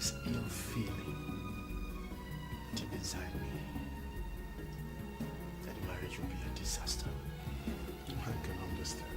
this ill feeling deep inside me that marriage will be a disaster. I can understand.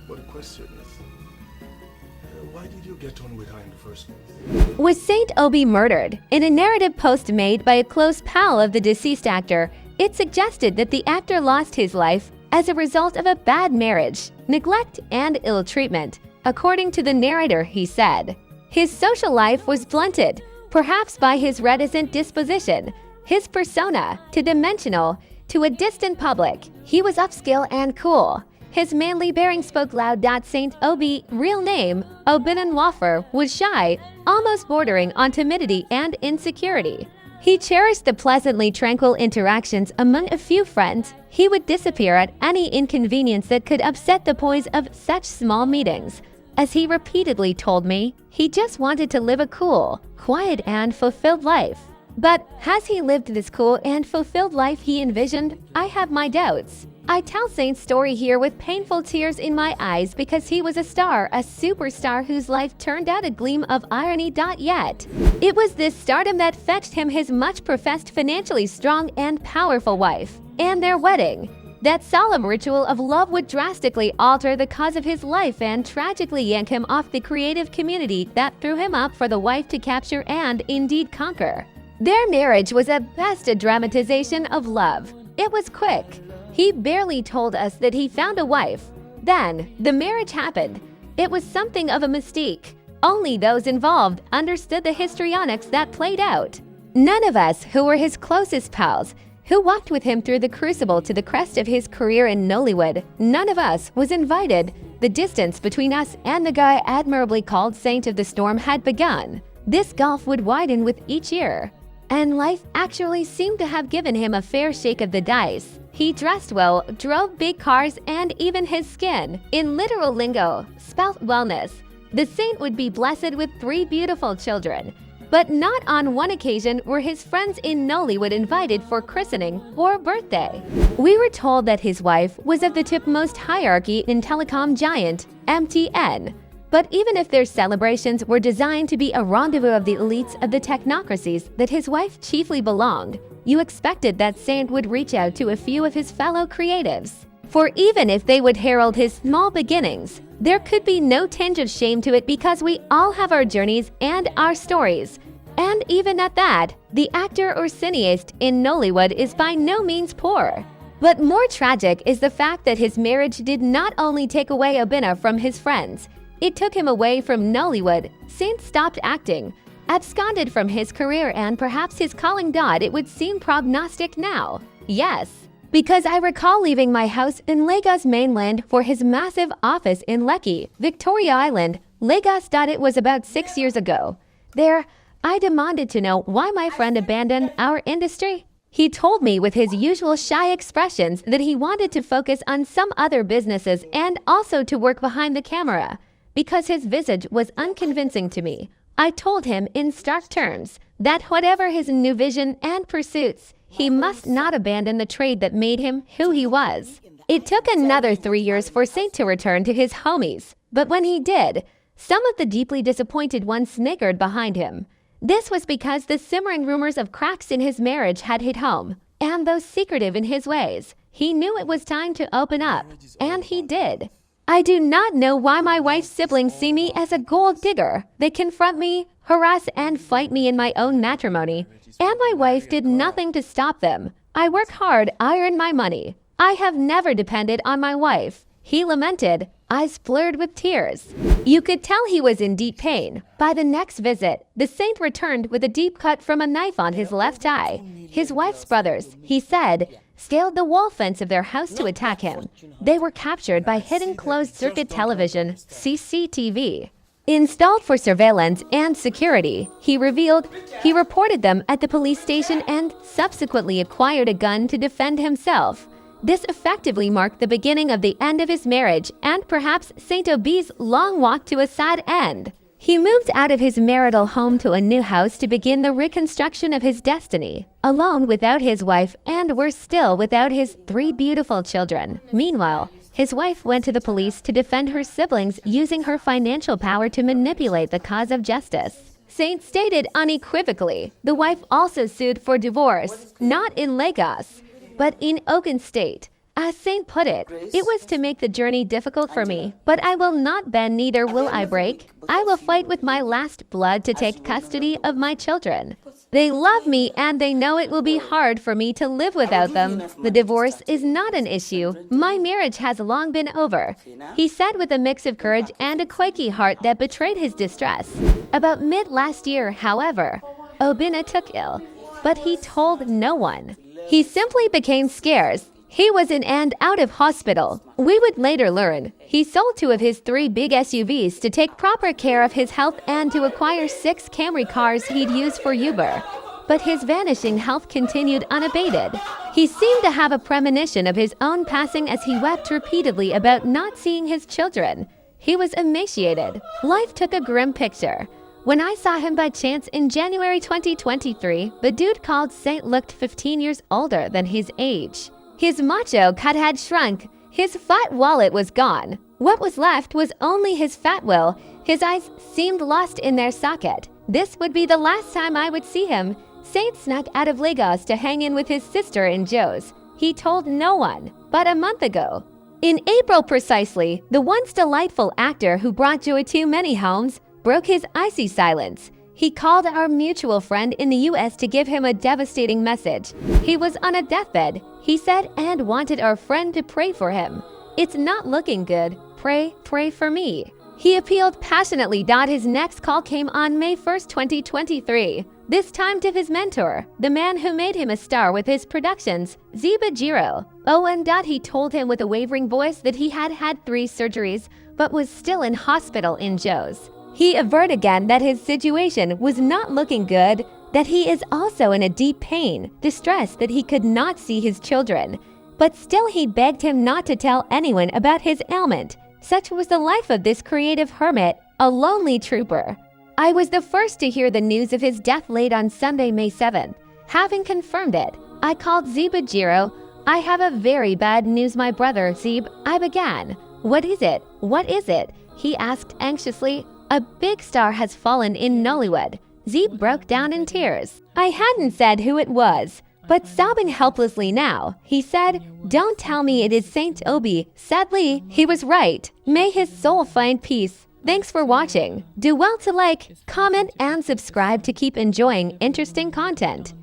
But the question is, why did you get on with her in the first place? Was Saint Obi murdered? In a narrative post made by a close pal of the deceased actor, it suggested that the actor lost his life as a result of a bad marriage, neglect, and ill treatment. According to the narrator, he said, his social life was blunted, perhaps by his reticent disposition, his persona, too dimensional to a distant public. He was upscale and cool. His manly bearing spoke loud. Saint Obi, real name, Saint-Nwafor, was shy, almost bordering on timidity and insecurity. He cherished the pleasantly tranquil interactions among a few friends. He would disappear at any inconvenience that could upset the poise of such small meetings. As he repeatedly told me, he just wanted to live a cool, quiet, and fulfilled life. But has he lived this cool and fulfilled life he envisioned? I have my doubts. I tell Saint's story here with painful tears in my eyes because he was a star, a superstar whose life turned out a gleam of irony. Yet, it was this stardom that fetched him his much-professed financially strong and powerful wife. And their wedding. That solemn ritual of love would drastically alter the cause of his life and tragically yank him off the creative community that threw him up for the wife to capture and indeed conquer. Their marriage was at best a dramatization of love. It was quick. He barely told us that he found a wife. Then, the marriage happened. It was something of a mystique. Only those involved understood the histrionics that played out. None of us who were his closest pals, who walked with him through the crucible to the crest of his career in Nollywood, none of us was invited. The distance between us and the guy admirably called Saint of the Storm had begun. This gulf would widen with each year. And life actually seemed to have given him a fair shake of the dice. He dressed well, drove big cars, and even his skin, in literal lingo, spelt wellness. The saint would be blessed with 3 beautiful children. But not on one occasion were his friends in Nollywood invited for christening or birthday. We were told that his wife was of the topmost hierarchy in telecom giant MTN. But even if their celebrations were designed to be a rendezvous of the elites of the technocracies that his wife chiefly belonged, you expected that Saint would reach out to a few of his fellow creatives. For even if they would herald his small beginnings, there could be no tinge of shame to it because we all have our journeys and our stories. And even at that, the actor or cineast in Nollywood is by no means poor. But more tragic is the fact that his marriage did not only take away Obinna from his friends, it took him away from Nollywood. Saint stopped acting, absconded from his career, and perhaps his calling. It would seem prognostic now. Yes, because I recall leaving my house in Lagos mainland for his massive office in Lekki, Victoria Island, Lagos. It was about 6 years ago. There, I demanded to know why my friend abandoned our industry. He told me with his usual shy expressions that he wanted to focus on some other businesses and also to work behind the camera. Because his visage was unconvincing to me, I told him in stark terms that whatever his new vision and pursuits, he must not abandon the trade that made him who he was. It took another 3 years for Saint to return to his homies, but when he did, some of the deeply disappointed ones snickered behind him. This was because the simmering rumors of cracks in his marriage had hit home, and though secretive in his ways, he knew it was time to open up, and he did. I do not know why my wife's siblings see me as a gold digger. They confront me, harass, and fight me in my own matrimony. And my wife did nothing to stop them. I work hard, I earn my money. I have never depended on my wife. He lamented, eyes blurred with tears. You could tell he was in deep pain. By the next visit, the saint returned with a deep cut from a knife on his left eye. His wife's brothers, he said, scaled the wall fence of their house to attack him. They were captured by hidden closed-circuit television, CCTV. Installed for surveillance and security, he revealed he reported them at the police station and subsequently acquired a gun to defend himself. This effectively marked the beginning of the end of his marriage and perhaps Saint Obi's long walk to a sad end. He moved out of his marital home to a new house to begin the reconstruction of his destiny, alone without his wife and worse still without his 3 beautiful children. Meanwhile, His wife went to the police to defend her siblings using her financial power to manipulate the cause of justice. Saint stated unequivocally, the wife also sued for divorce, not in Lagos, but in Ogun State. As Saint put it, it was to make the journey difficult for me, but I will not bend, neither will I break. I will fight with my last blood to take custody of my children. They love me and they know it will be hard for me to live without them. The divorce is not an issue. My marriage has long been over, he said with a mix of courage and a quaky heart that betrayed his distress. About mid last year, however, Obinna took ill, but he told no one. He simply became scarce. He was in and out of hospital. We would later learn he sold 2 of his 3 big SUVs to take proper care of his health and to acquire 6 Camry cars he'd use for Uber. But his vanishing health continued unabated. He seemed to have a premonition of his own passing as he wept repeatedly about not seeing his children. He was emaciated. Life took a grim picture. When I saw him by chance in January 2023, the dude called Saint looked 15 years older than his age. His macho cut had shrunk. His fat wallet was gone. What was left was only his fat will. His eyes seemed lost in their socket. This would be the last time I would see him. Saint snuck out of Lagos to hang in with his sister in Jos. He told no one, but a month ago. In April precisely, the once delightful actor who brought joy to many homes broke his icy silence. He called our mutual friend in the US to give him a devastating message. He was on a deathbed, he said, and wanted our friend to pray for him. It's not looking good. Pray for me. He appealed passionately. His next call came on May 1st, 2023. This time to his mentor, the man who made him a star with his productions, Ziba Jiro. And he told him with a wavering voice that he had had 3 surgeries, but was still in hospital in Jos. He averred again that his situation was not looking good, that he is also in a deep pain, distress that he could not see his children. But still he begged him not to tell anyone about his ailment. Such was the life of this creative hermit, a lonely trooper. I was the first to hear the news of his death late on Sunday, May 7th. Having confirmed it, I called Ziba Jiro. I have a very bad news, my brother, Zeb, I began. What is it? What is it? He asked anxiously. A big star has fallen in Nollywood. Zeb broke down in tears. I hadn't said who it was, but sobbing helplessly now, he said, "Don't tell me it is Saint Obi." Sadly, he was right. May his soul find peace. Thanks for watching. Do well to like, comment, and subscribe to keep enjoying interesting content.